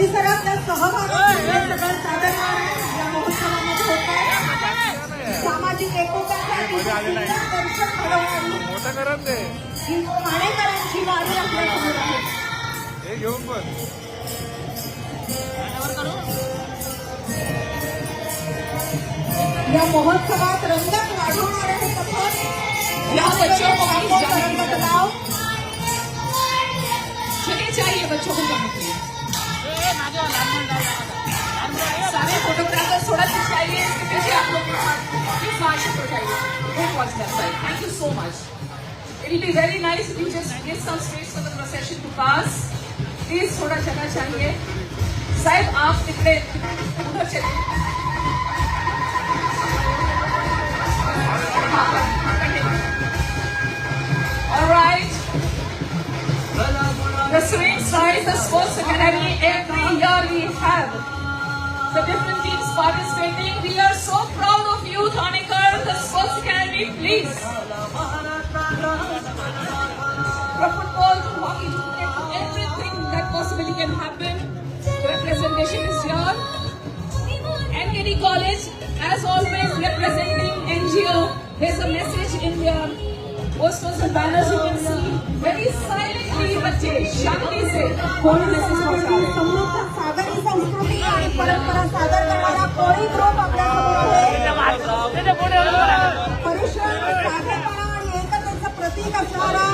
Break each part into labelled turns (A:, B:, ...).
A: परिसरातल्या सहभागातून हे सगळं सादर या महोत्सवामध्ये होत आहे. सामाजिक एकोप्यासाठी दर्शक घडवणारी ही ठाणेकरांची गाडी आपल्यासमोर आहे.
B: हे घेऊन पण
A: या महोत्सवात रंगत वाढवणारे हे पथक
C: या बच्चों को प्लीज जाने
A: रंग
C: दीजिए।
A: तलाव
C: जगह चाहिए बच्चों को जाने के लिए। सारे फोटोग्राफर्स थोड़ा सा चाहिए इसके पीछे आप लोग प्लीज मार्शल उठाइए। Don't watch that side. Thank you so much. It will be very nice if you just give some space for the procession to pass. Please थोड़ा जगह चाहिए। साहब आप तिकडे उधर चलिए। All right. The swing side, the sports academy, every year we have the different teams participating. We are so proud of you, Thanekar, the sports academy, please. From football to hockey to cricket to everything that possibly can happen, the representation is here. NKD College, as always, representing NGO. There's a message in their posters and banners you can see. Very silently, बच्चे शांति से कोई message पहुंचा रहे हैं.
A: समृद्ध सागरी संस्कृती आणि परंपरा सादर करणारा कोळी ग्रुप आपल्यासमोर आहे. परिश्रम, साधेपणा आणि एकतेचं प्रतीक असणारा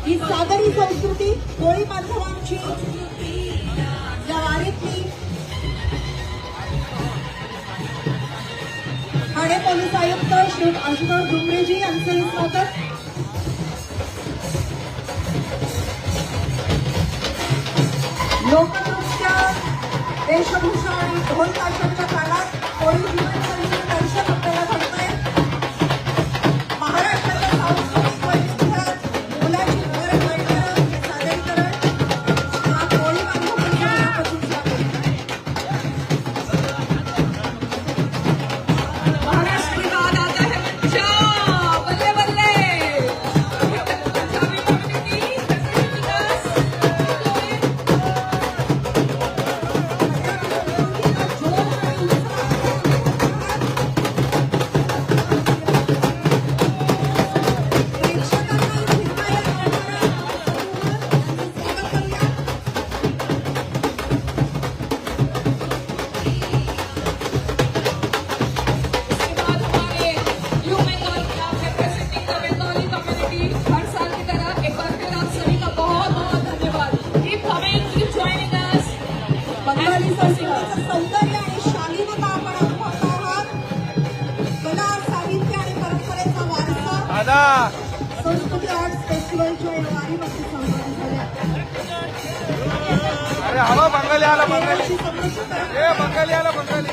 A: ही सागरी संस्कृती कोळी बांधवांची या वारीतली ठाणे पोलीस आयुक्त श्री आशुतोष डुमरेजी यांचंही स्वागत. लोकनृत्य, वेशभूषा आणि ढोल ताशांच्या काळात कोळी जीवनशैलीचं दर्शन आपल्याला घडतंय. महाराष्ट्राच्या सांस्कृतिक वैविध्यात मुलाची भर घडणारं हे सादरीकरण हा कोळी बांधवांच्या मनापासून स्वागत.
C: महाराष्ट्र की बात आता है बच्चा बल्ले बल्ले पंजाबी कम्युनिटी
A: बंगाली संस्कृतीचं सौंदर्य आणि शालीनता आपण अनुभवत आहात. कला, साहित्य आणि परंपरेचा वारसा
B: दादा
A: संस्कृती आर्ट्स फेस्टिवलच्या या वारीमध्ये सहभागी झाल्या.
B: अरे हवा बंगाली आला बंगाली
A: केरळची समृद्ध
B: ए बंगाली आला बंगाली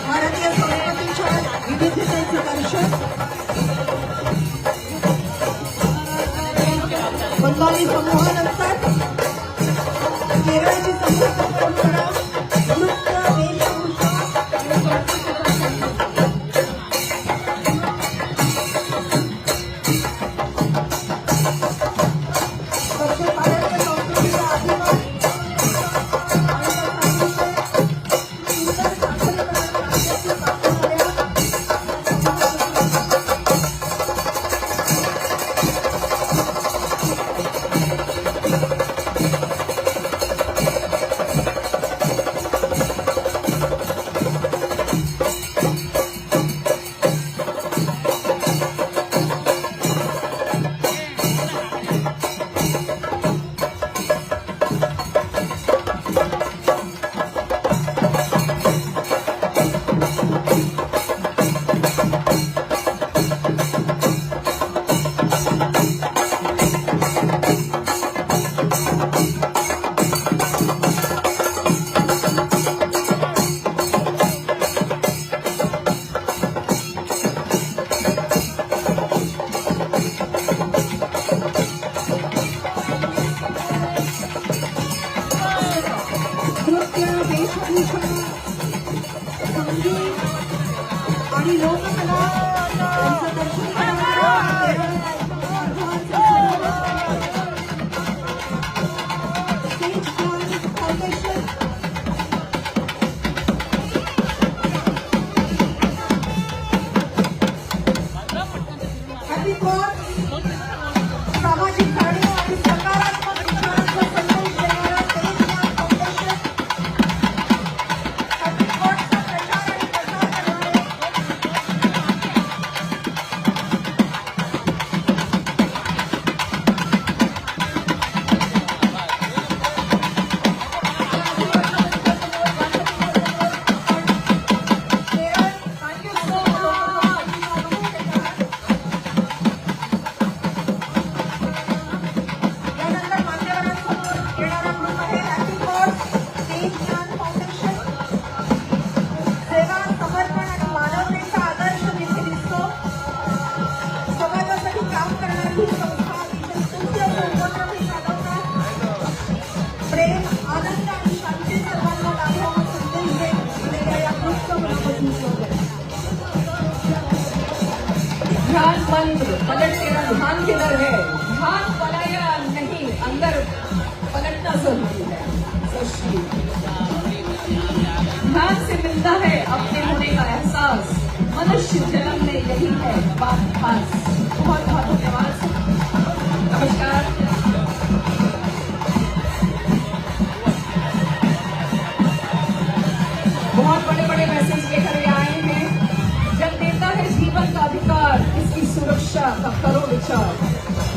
A: भारतीय संस्कृतीच्या विविधतेचं दर्शन बंगाली समूहानंतर केरळची समृद्ध परंपरा, नृत्य, वेशभूषा आणि संस्कृतीचं दक्षिण भारतीय संस्कृतीचा अभिमान आणि सुंदर सादरीकरण राज्याची पाठवणाऱ्या कोट सामाजिक जाणीव आणि सकारात्मक विचारांचा संदेश देणारा तेजज्ञान फाउंडेशन सर्किट कोर्टचा प्रचार आणि प्रसार करणारे यानंतर मान्यवरांसमोर येणारा ग्रुप आहे हॅपी थॉट्स तेजज्ञान फाउंडेशन सेवा समर्पण आणि मानवतेचा आदर्श तिथे दिसतो समाजासाठी काम करणारी ही संस्था अतिशय स्तुत्य उपक्रम चालवतात प्रेम आनंद आणि शांती सर्वांना लाभो हा संदेश देणाऱ्या या ग्रुपचं मनापासून स्वागत
C: ध्यान मंत्र पलट तेरा ध्यान किधर है ध्यान पलाया नहीं अंदर पलटना जरूरी है सृष्टि ध्यान से मिलता है अपने होने का एहसास मनुष्य जन्म में यही है बात खास बहुत बहुत धन्यवाद नमस्कार बहुत बड़े बड़े मैसेज लेकर ये आए हैं जब देता है जीवन का अधिकार इसकी सुरक्षा का करो विचार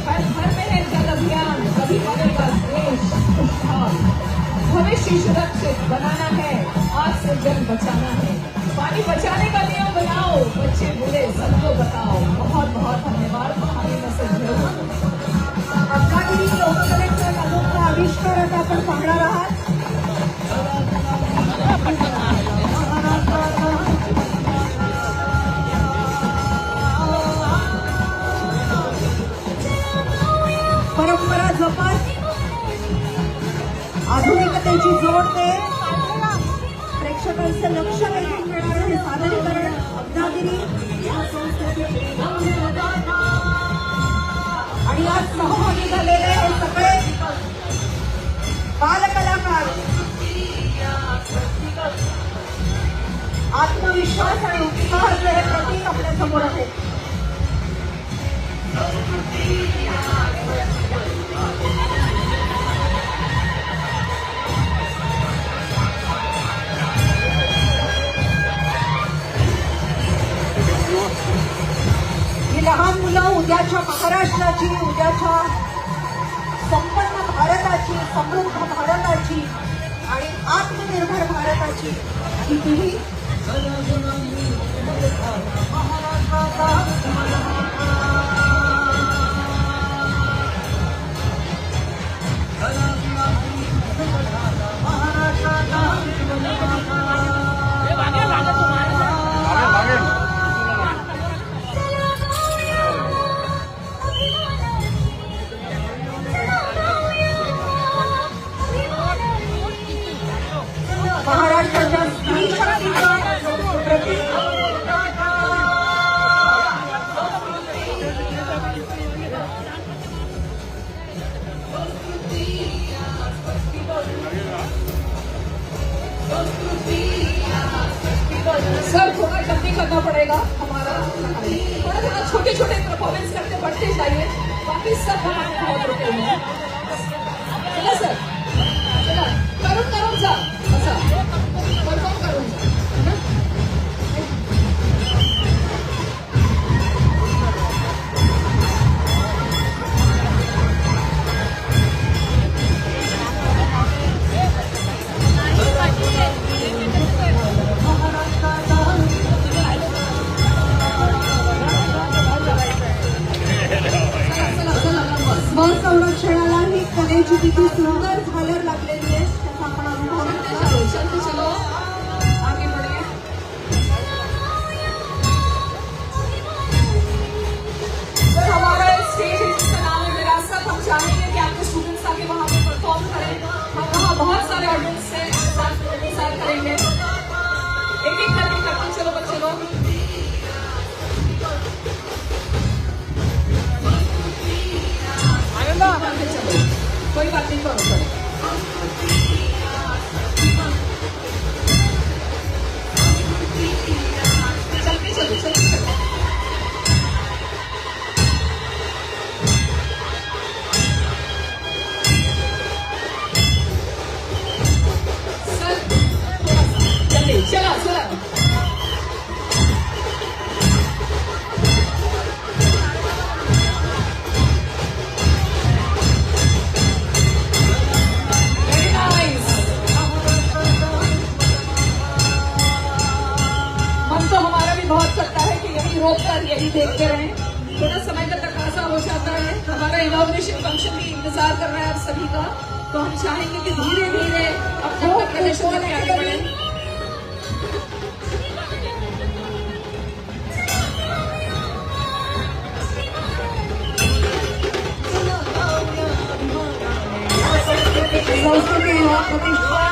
C: हर घर में है जल अभियान कभी बनेगा देश खुशहाल भविष्य सुरक्षित बनाना है आज से जल बचाना है पानी बचाने का नियम बनाओ बच्चे बूढ़े सबको बताओ बहुत बहुत धन्यवाद हमारे मैसेज जरूर
A: रत्नागिरी लोककलेचा अनोखा आविष्कार आता आपण पाहणार आहात परंपरा जपत आधुनिकतेची जोड दे प्रेक्षकांचं लक्ष वेधून घेणारं हे सादरीकरण रत्नागिरी या संस्थेचे आणि आज सहभागी झालेले हे सगळे बालकलाकार आत्मविश्वास आणि उत्साहाचे हे प्रतीक आपल्या समोर आहे ही लहान मुलं उद्याच्या महाराष्ट्राची उद्याच्या संपन्न भारताची समृद्ध भारताची आणि आत्मनिर्भर भारताची ही पिढी महाराष्ट्राच्या स्त्री शक्तीचं प्रतीक
C: सर थोड़ा जल्दी करना पड़ेगा हमारा थोड़ा थोड़ा छोटे छोटे परफॉर्मेंस करते बढ़ते जाइए बाकी सब हमारे बहुत रुके हुए हैं चला सर चला करून जा असं परफॉर्म करून जा है ना?
A: स्वसंरक्षणाला ही कलेची किती सुंदर झालर लागलेली आहे त्याचा आपण अनुभव घेतला.
C: चलते चलो आगे बढ़िए सर हमारा स्टेज है जिसका नाम है विरासत हम चाहेंगे कि आपके स्टूडेंट्स आके वहाँ पे परफॉर्म करें हम वहाँ बहुत सारे ऑडियंस से साथ करेंगे एक एक करके करते चलो बच्चे लोग चलो कोई बात नहीं करो सर चलते चलो चलते चलो थोड़ा समय का तकाजा हो जाता है। हमारा इनॉग्रेशन फंक्शन भी इंतजार कर रहा है आप सभी का, तो हम चाहेंगे कि धीरे धीरे अपने प्रदर्शन करके आगे बढ़ें।
A: संस्कृती हा प्रतिष्ठा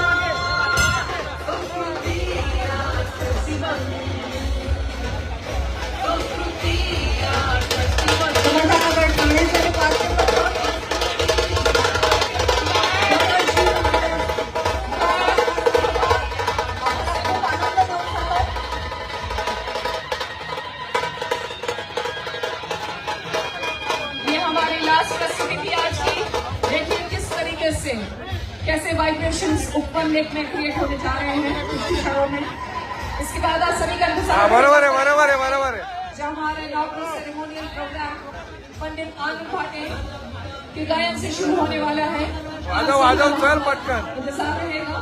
A: समाजामध्ये टाळण्यासाठी पात्र
C: ये हमारी लास्ट फेस्टिविटी थी आज की। देखिए किस तरीके से कैसे वाइब्रेशंस ऊपर लेक में क्रिएट होने जा रहे हैं कुछ ही क्षणों में। इसके बाद आप सभी का
B: हा
C: इंतजार
B: बरोबर आहे बरोबर आहे बरोबर आहे
C: जहाँ हमारे इनॉग्रेशन सेरेमोनियल प्रोग्राम पंडित आनंद पाटिल के गायन से शुरू होने वाला है।
B: वाजव वाजव चल पटकन
C: इंतजार रहेगा।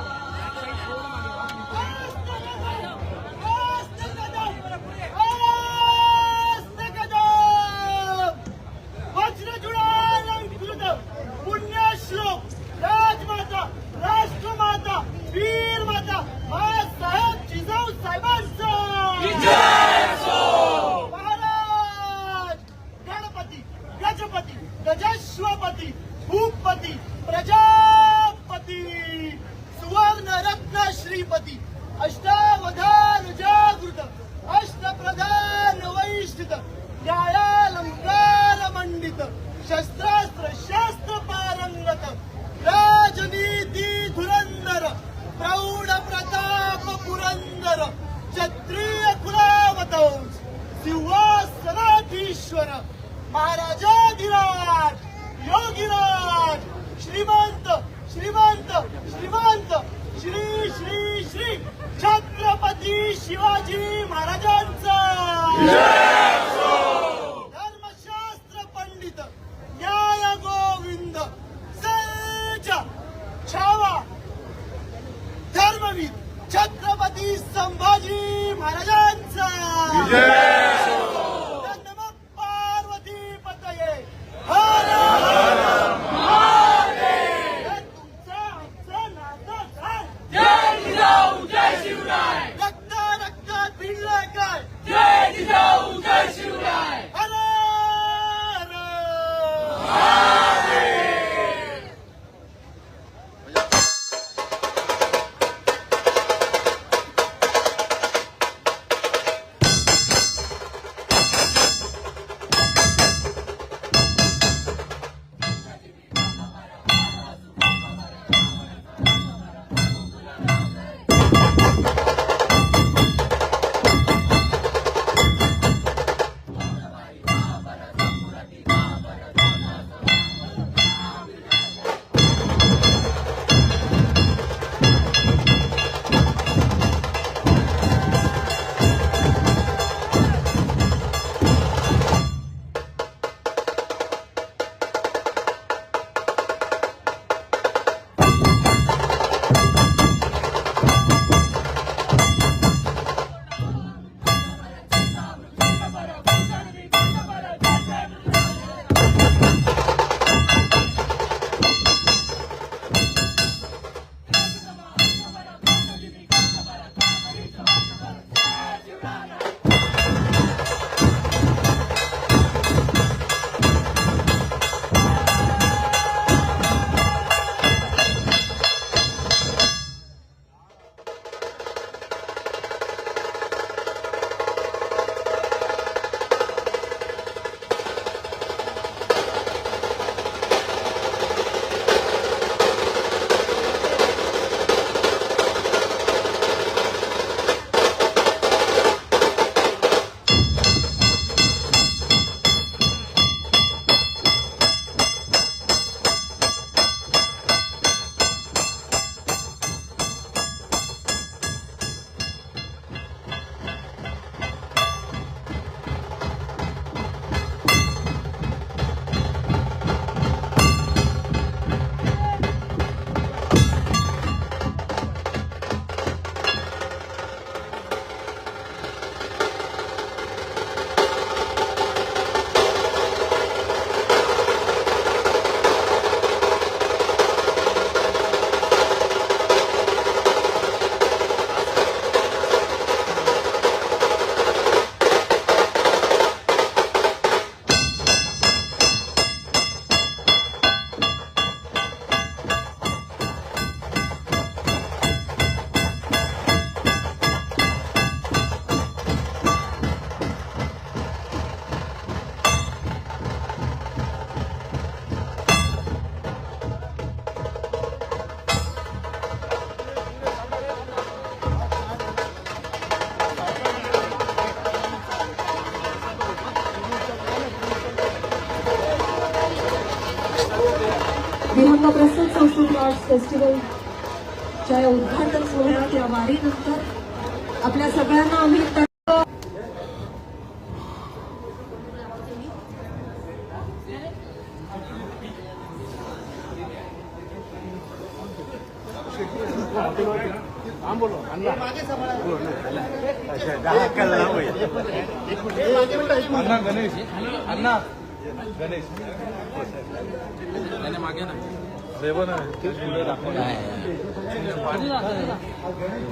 D: पुण्यश्लोक राजमाता राष्ट्रमाता वीर माता बाळासाहेब जिजाऊ साहेबांचा महाराज गणपती गजपती गजश्वपती भूपती प्रजापती सुवर्ण रत्न श्रीपती अष्टावधान जागृत अष्टप्रधान वैष्ठित न्यायालंकार मंडित शस्त्रास्त्र शास्त्र पारंगत राजनीती धुरंधर प्रौढ प्रताप पुरंदर क्षत्रिय कुलावतंस सिंहासनाधीश्वर महाराजाधिराज योगीराज श्रीमंत श्रीमंत श्रीमंत श्री श्री श्री छत्रपती शिवाजी महाराजांचा धर्मशास्त्र पंडित न्याय गोविंद सच्चा छावा धर्मवीर छत्रपती संभाजी महाराजांचा नमः पार्वती पतये हर हर महादेव तुमचा आमचा नातं काय जय जिजाऊ जय शिवराय रक्त रक्तात भिडलं काय जय जिजाऊ
A: संस्कृत आर्ट्स फेस्टिवलच्या या उद्घाटन सोहळ्यात या वारीनंतर आपल्या सगळ्यांना आम्ही
B: अण्णा गणेश अण्णा गणेश मागे ना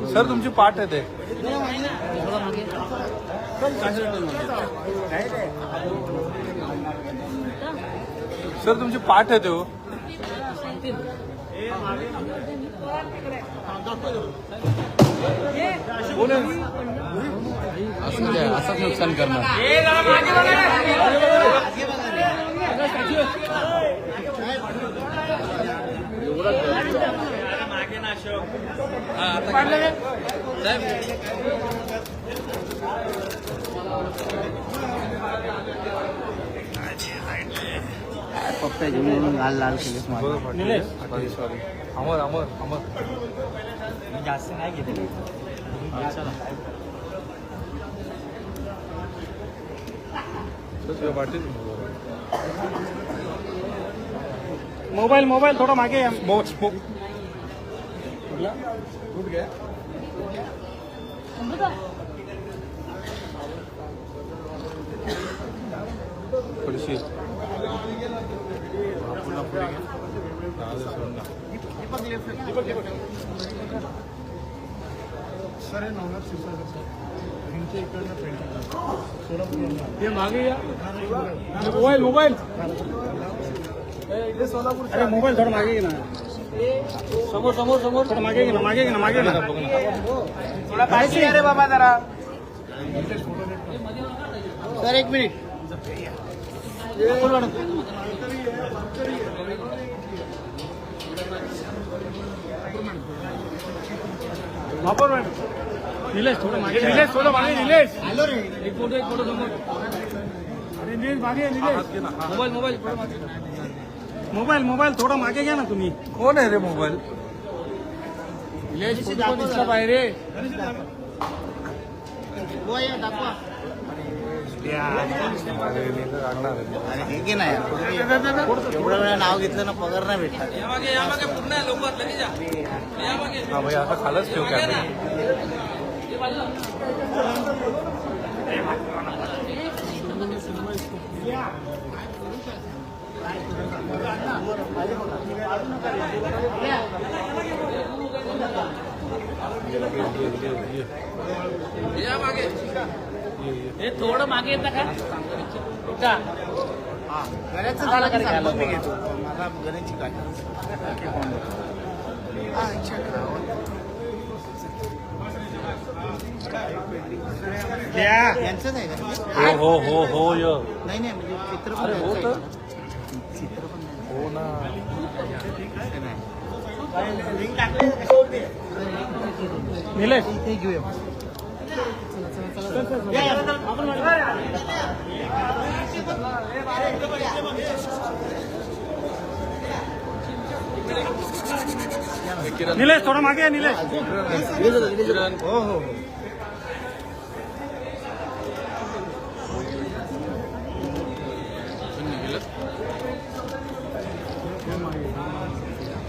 B: सर तुमची पाठ आहे ते सर तुमची पाठ आहे तो असंच नुकसान करणार
E: पप्पा घेऊन लाल लाल केले
B: अमर अमर अमर
E: जास्त नाही घेतले
D: मोबाईल मोबाईल थोडा मागे या.
B: स्मोक थोडीशी
D: ये मागे या. मोबाईल मोबाईल अरे मोबाईल थोडा मागे घे ना. समोर समोर समोर थोडं मागे घे ना मागे घे ना मागे ना थोडा पाहिजे अरे बाबा जरा सर एक मिनिट वापर निलेश थोडं मागे निलेश थोडं मागे निलेश हॅलो रे एक फोटो समोर अरे निलेश मागे Nilesh mobile mobile mobile mobile थोडा मागे घ्या ना तुम्ही.
B: कोण आहे रे मोबाईल
D: निलेश फोटो दिसला पाहिजे रे
E: हे की नाही एवढ्या वेळा नाव घेतलं ना पगार नाही भेटला.
B: हा भाई आता खालच ठेव कॅमेरा
C: हे थोडं मागे येतं का
E: गण्याचं झालं की सांगतो मी घेतो मला गण्याची काय यांचंच आहे का
B: हो हो हो य
E: नाही नाही म्हणजे चित्र पण
B: अरे हो
E: त्यांचं
B: तर
E: आहे. चित्र पण
B: हो ना
D: निलेश
E: ते घेऊया
D: निलेश थोडं मागे या निलेश
E: हो हो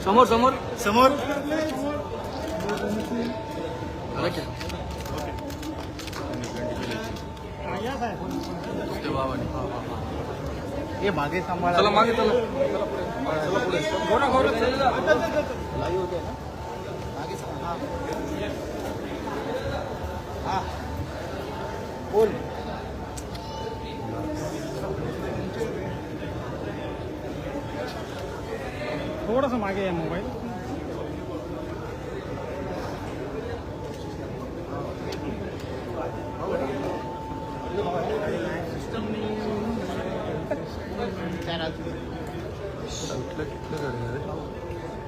D: समोर समोर
E: समोर हे मागे सांभाळा
B: चला मागे चला चला पुढे घोडा घोडा
E: लाईव्ह होते ना मागे सांभाळा. हा बोल
D: थोडस मागे या मोबाईल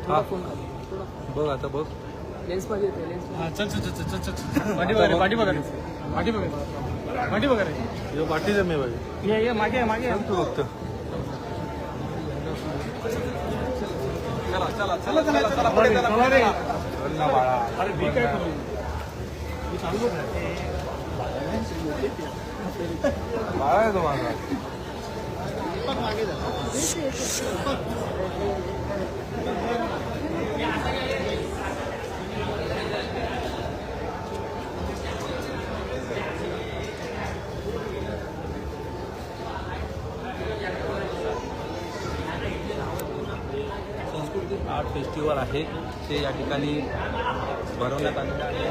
B: हा बघ आता बघ
D: चल चल चल चल चल पाठी बघा पाठी बघा पाठी बघा पाठी बघा रे
B: यो बाटी जमे भाई
D: ये मागे
B: तू फक्त चल ना बाळा.
D: अरे मी काय करू मी सांगू काय
B: बाळा आहे तो माझा.
F: सांस्कृतिक आर्ट फेस्टिवल आहे ते या ठिकाणी भरवण्यात आलेलं आहे.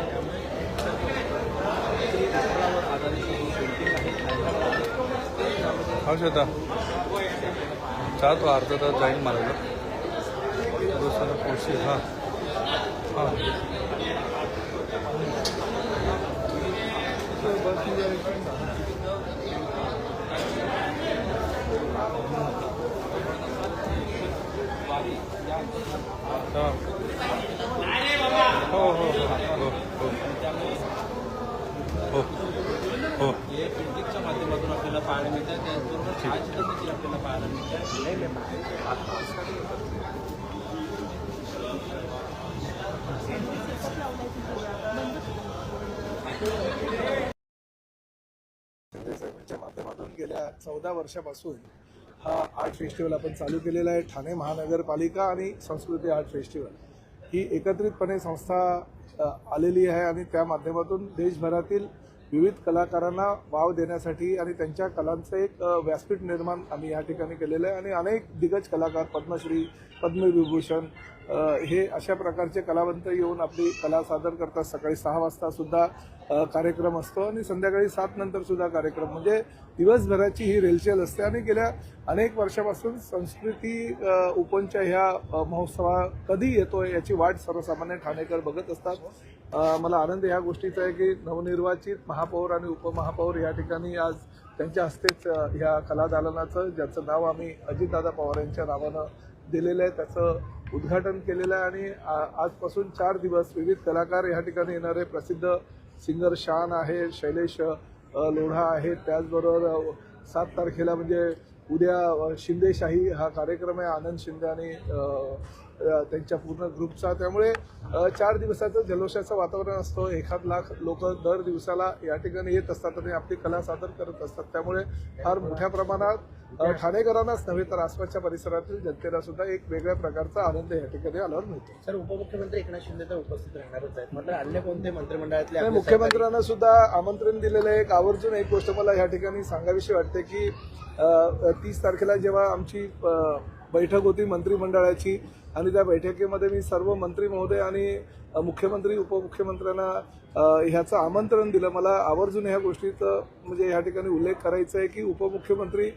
F: चित्रकलावर आधारित जी पेंटिंग आहे
B: हा श्वेता चहा तो अर्धा तास जाईन मारायला. दुसरं पोशी हां हां हो हो हो हो हो हो हो
F: हे पेंटिंगच्या माध्यमातून आपल्याला पाहायला मिळतं. त्याचबरोबर छायाचित्र देखील आपल्याला पाहायला मिळतं.
G: च्या माध्यमातून गेल्या 14 वर्षापासून हा आर्ट फेस्टिवल आपण चालू केलेला आहे. ठाणे महानगरपालिका आणि संस्कृती आर्ट फेस्टिवल ही एकत्रितपणे संस्था आलेली आहे आणि त्या माध्यमातून देशभरातील विविध कलाकारांना वाव देण्यासाठी आणि त्यांच्या कलांचं एक व्यासपीठ निर्माण आम्ही या ठिकाणी केलेलं आहे. आणि अनेक दिग्गज कलाकार पद्मश्री पद्मविभूषण हे अशा प्रकारचे कलावंत येऊन आपली कला सादर करतात. सकाळी 6 वाजता सुद्धा कार्यक्रम असतो आणि संध्याकाळी 7 नंतर सुद्धा कार्यक्रम, म्हणजे दिवसभराची ही रेलचेल असते. आणि गेल्या अनेक वर्षापासून संस्कृती उपवनच्या ह्या महोत्सवा कधी येतोय याची वाट सर्वसामान्य ठाणेकर बघत असतात. मला आनंद ह्या गोष्टीचा आहे की नवनिर्वाचित महापौर आणि उपमहापौर या ठिकाणी आज त्यांच्या हस्तेच ह्या कलादालनाचं, ज्याचं नाव आम्ही अजितदादा पवार यांच्या नावानं दिलेलं आहे, त्याचं उद्घाटन केलेलं आहे. आणि आजपासून 4 दिवस विविध कलाकार या ठिकाणी येणार आहे. प्रसिद्ध सिंगर शान आहे, शैलेश लोढा आहे, त्याचबरोबर 7 तारखेला म्हणजे उद्या शिंदेशाही हा कार्यक्रम आहे, आनंद शिंदे आणि त्यांच्या पूर्ण ग्रुपचा. त्यामुळे 4 दिवसाचं जल्लोषाचं वातावरण असतं. 1 लाख लोक दर दिवसाला या ठिकाणी येत असतात आणि आपली कला सादर करत असतात. त्यामुळे फार मोठ्या प्रमाणात ठाणेकरांनाच नव्हे तर आसपासच्या परिसरातील जनतेला सुद्धा एक वेगळ्या प्रकारचा आनंद या ठिकाणी आल्यावर मिळतो.
E: सर, उपमुख्यमंत्री एकनाथ शिंदे तर उपस्थित राहणारच आहेत, मात्र अन्य कोणते मंत्रिमंडळातले
G: नाही, मुख्यमंत्र्यांना सुद्धा आमंत्रण दिलेलं आहे. एक आवर्जून एक गोष्ट मला या ठिकाणी सांगावीशी वाटते की 30 तारखेला जेव्हा आमची बैठक होती मंत्रिमंडळाची आणि त्या बैठकीमध्ये मी सर्व मंत्री महोदय आणि मुख्यमंत्री उपमुख्यमंत्र्यांना ह्याचं आमंत्रण दिलं. मला आवर्जून ह्या गोष्टीचं म्हणजे या ठिकाणी उल्लेख करायचा आहे की उपमुख्यमंत्री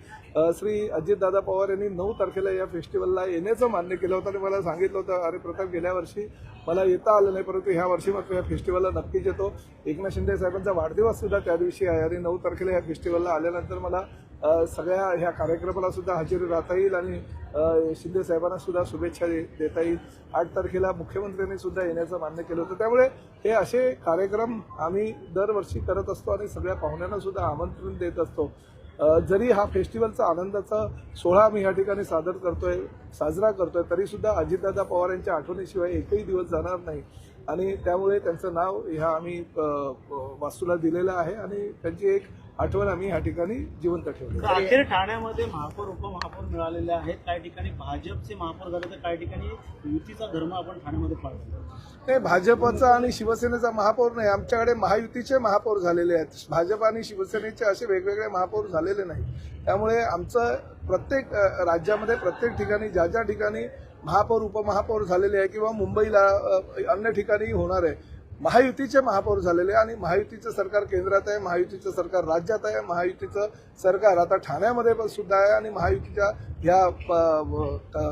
G: श्री अजितदादा पवार यांनी 9 तारखेला या फेस्टिवलला येण्याचं मान्य केलं होतं आणि मला सांगितलं होतं, अरे प्रताप, गेल्या वर्षी मला येता आलं नाही, परंतु ह्या वर्षी मात्र या फेस्टिवलला नक्कीच येतो. एकनाथ शिंदे साहेबांचा वाढदिवस सुद्धा त्या दिवशी आहे आणि 9 तारखेला या फेस्टिवलला आल्यानंतर मला सगळ्या ह्या कार्यक्रमाला सुद्धा हजेरी राहता येईल आणि शिंदे साहेबांना सुद्धा शुभेच्छा देता येईल. 8 तारखेला मुख्यमंत्र्यांनी सुद्धा येण्याचं मान्य केलं होतं. त्यामुळे हे असे कार्यक्रम आम्ही दरवर्षी करत असतो आणि सगळ्या पाहुण्यांना सुद्धा आमंत्रण देत असतो. जरी हा फेस्टिवलचा आनंदाचा सोहळा आम्ही या ठिकाणी साजरा करतोय तरी सुद्धा अजितदादा पवार यांच्या आठवणीशिवाय एकही दिवस जाणार नाही आणि त्यामुळे त्यांचं नाव ह्या आम्ही वास्तूला दिलेलं आहे आणि त्यांची एक आठवण आम्ही या ठिकाणी जिवंत ठेवली.
H: अखेर ठाण्यामध्ये महापौर उपमहापौर मिळालेले आहेत. काही ठिकाणी भाजपचे महापौर झाले तर काही ठिकाणी युतीचा धर्म आपण ठाण्यामध्ये पाळतो.
G: नाही, भाजपचा आणि शिवसेनेचा महापौर नाही, आमच्याकडे महायुतीचे महापौर झालेले आहेत. भाजप आणि शिवसेनेचे असे वेगवेगळे महापौर झालेले नाही. त्यामुळे आमचं प्रत्येक राज्यामध्ये प्रत्येक ठिकाणी ज्या ज्या ठिकाणी महापौर उपमहापौर झालेले आहे किंवा मुंबईला अन्य ठिकाणी होणार आहे, महायुतीचे महापौर झालेले आणि महायुतीचं सरकार केंद्रात आहे, महायुतीचं सरकार राज्यात आहे, महायुतीचं सरकार आता ठाण्यामध्ये पण सुद्धा आहे आणि महायुतीच्या ह्या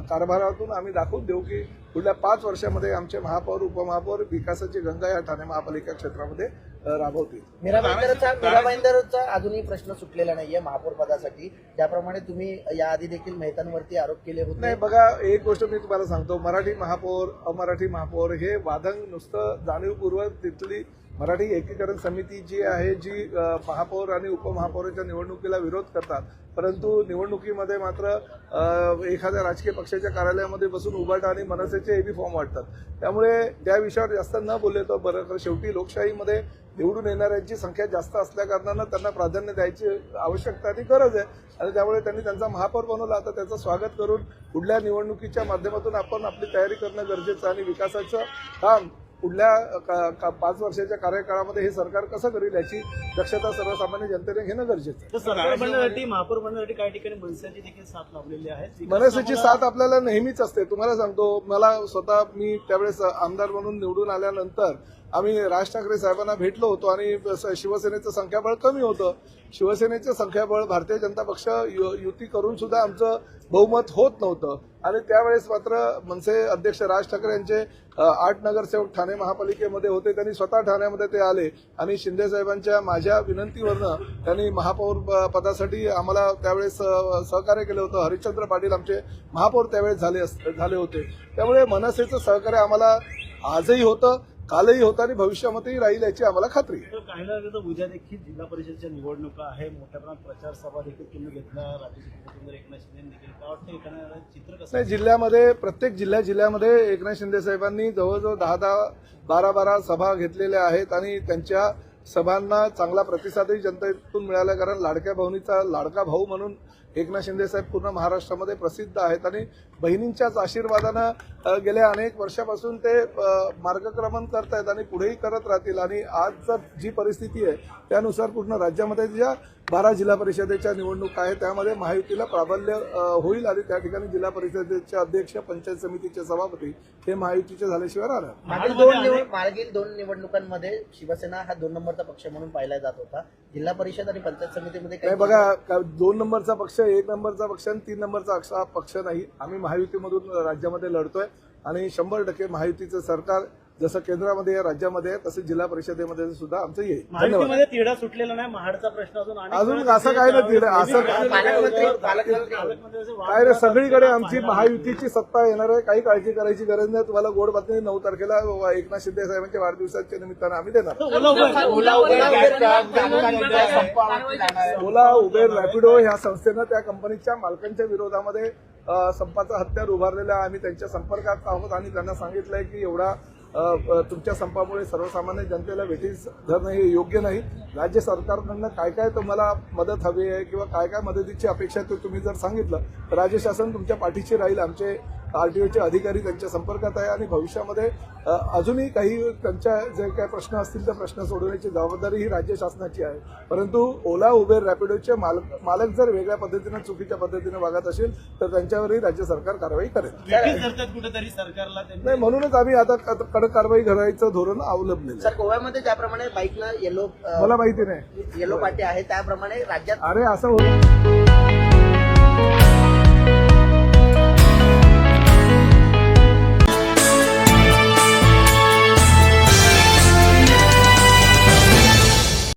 G: कारभारातून आम्ही दाखवून देऊ की पुढल्या 5 वर्षामध्ये आमचे महापौर उपमहापौर विकासाची गंगा या ठाणे महापालिका क्षेत्रामध्ये राबवतील.
E: मीरा भाईंदरचा अजूनही प्रश्न सुटलेला नाहीये महापौर पदासाठी, ज्याप्रमाणे तुम्ही याआधी देखील मेहतांवरती आरोप केले होते.
G: नाही, बघा, एक गोष्ट मी तुम्हाला सांगतो, मराठी महापौर अमराठी महापौर हे वादंग नुसतं जाणीवपूर्वक तिथली मराठी एकीकरण समिती जी आहे जी महापौर आणि उपमहापौराच्या निवडणुकीला विरोध करतात, परंतु निवडणुकीमध्ये मात्र एखाद्या राजकीय पक्षाच्या कार्यालयामध्ये बसून उभाटा आणि मनसेचे एबी फॉर्म वाटतात. त्यामुळे त्या विषयावर जास्त न बोलले तर बरं. तर शेवटी लोकशाहीमध्ये निवडून येणाऱ्यांची संख्या जास्त असल्याकारणानं त्यांना प्राधान्य द्यायची आवश्यकता आणि गरज आहे आणि त्यामुळे त्यांनी त्यांचा महापौर बनवला. आता त्याचं स्वागत करून पुढल्या निवडणुकीच्या माध्यमातून आपण आपली तयारी करणं गरजेचं आणि विकासाचं काम पुढल्या 5 वर्षाच्या कार्यकाळामध्ये हे सरकार कसं करेल याची दक्षता सर्वसामान्य जनतेने घेणं गरजेचं आहे.
H: तर सरकार बनण्यासाठी महापौर बनण्यासाठी काही ठिकाणी मनसेची देखील साथ लाभलेली आहे.
G: मनसेची साथ आपल्याला नेहमीच असते. तुम्हाला सांगतो, मला स्वतः मी त्यावेळेस आमदार म्हणून निवडून आल्यानंतर आम्ही राज ठाकरे साहेबांना भेटलो होतो आणि शिवसेनेचं संख्याबळ कमी होतं. शिवसेनेचं संख्याबळ भारतीय जनता पक्ष युती करून सुद्धा आमचं बहुमत होत नव्हतं आणि त्यावेळेस मात्र मनसे अध्यक्ष राज ठाकरे यांचे 8 नगरसेवक ठाणे महापालिकेमध्ये होते. त्यांनी स्वतः ठाण्यामध्ये ते आले आणि शिंदे साहेबांच्या माझ्या विनंतीवरनं त्यांनी महापौर पदासाठी आम्हाला त्यावेळेस सहकार्य केलं होतं. हरिश्चंद्र पाटील आमचे महापौर त्यावेळेस झाले होते. त्यामुळे मनसेचं सहकार्य आम्हाला आजही होतं, कालही होतं आणि भविष्यामध्येही राहील याची आम्हाला खात्री आहे.
H: तर काही ना तर उद्या देखील जिल्हा परिषदेच्या निवडणुका आहे, मोठ्या प्रमाणात प्रचार सभा देखील तुम्ही घेतला, राज्य एकनाथ शिंदे देखील. काय वाटतं एखाद्या चित्र कसं
G: नाही, जिल्ह्यामध्ये प्रत्येक जिल्ह्यामध्ये एकनाथ शिंदे साहेबांनी जवळजवळ 10-10, 12-12 सभा घेतलेल्या आहेत आणि त्यांच्या सभांना चांगला प्रतिसादही जनतेतून मिळाला. कारण लाडक्या बहिणीचा लाडका भाऊ म्हणून एकनाथ शिंदे साहेब पूर्ण महाराष्ट्रामध्ये प्रसिद्ध आहेत आणि बहिणींच्याच आशीर्वादानं गेल्या अनेक वर्षापासून ते मार्गक्रमण करत आहेत आणि पुढेही करत राहतील. आणि आज जर जी परिस्थिती आहे त्यानुसार पूर्ण राज्यामध्ये ज्या 12 जिल्हा परिषदेच्या निवडणुका आहेत त्यामध्ये महायुतीला प्राबल्य होईल आणि त्या ठिकाणी जिल्हा परिषदेचे अध्यक्ष, पंचायत समितीचे सभापती हे महायुतीचे झाल्याशिवाय राहणार.
E: मागील 2 निवडणुकांमध्ये शिवसेना हा 2 नंबरचा पक्ष म्हणून पाहिला जात होता. जिल्हा परिषद आणि पंचायत समितीमध्ये
G: नाही बघा, 2 नंबरचा पक्ष, 1 नंबरचा पक्ष आणि 3 नंबरचा पक्ष नाही. आम्ही महायुतीमधून राज्यामध्ये लढतोय आणि 100% महायुतीचं सरकार जसं केंद्रामध्ये आहे, राज्यामध्ये आहे, तसं जिल्हा परिषदेमध्ये सुद्धा आमचं येईल.
H: महायुतीमध्ये तिढा सुटलेला नाही. महाडचा प्रश्न
G: अजून असं काय नाही तिढा, असं काय रे, सगळीकडे आमची महायुतीची सत्ता येणार आहे. काही काळजी करायची गरज नाही. तुम्हाला गोड बातमी 9 तारखेला एकनाथ शिंदे साहेबांच्या वाढदिवसाच्या निमित्तानं आम्ही देणार. ओला, उबेर, रॅपिडो ह्या संस्थेनं त्या कंपनीच्या मालकांच्या विरोधामध्ये संपाचा हत्यार उभारलेला. आम्ही त्यांच्या संपर्कात आहोत आणि त्यांना सांगितलंय की एवढा तुमच्या संपामुळे सर्वसामान्य जनतेला वेठीस धरणं हे योग्य नाही. राज्य सरकारकडनं काय काय तुम्हाला मदत हवी आहे किंवा काय काय मदतीची अपेक्षा आहे ते तुम्ही जर सांगितलं तर राज्य शासन तुमच्या पाठीशी राहील. आमचे आरटीओचे अधिकारी त्यांच्या संपर्कात आहे आणि भविष्यामध्ये अजूनही काही त्यांच्या जे काही प्रश्न असतील ते प्रश्न सोडवण्याची जबाबदारी ही राज्य शासनाची आहे. परंतु ओला, उबेर, रॅपिडोचे मालक जर वेगळ्या पद्धतीनं चुकीच्या पद्धतीने वागत असेल तर त्यांच्यावरही राज्य सरकार कारवाई करेल.
H: कुठेतरी सरकारला
G: नाही, म्हणूनच आम्ही आता कडक कारवाई करायचं धोरण अवलंबलेलं.
E: सर, गोव्यामध्ये ज्याप्रमाणे बाईकला
G: मला माहिती नाही
E: येलो पाटी आहे त्याप्रमाणे राज्यात
G: अरे असं होतं.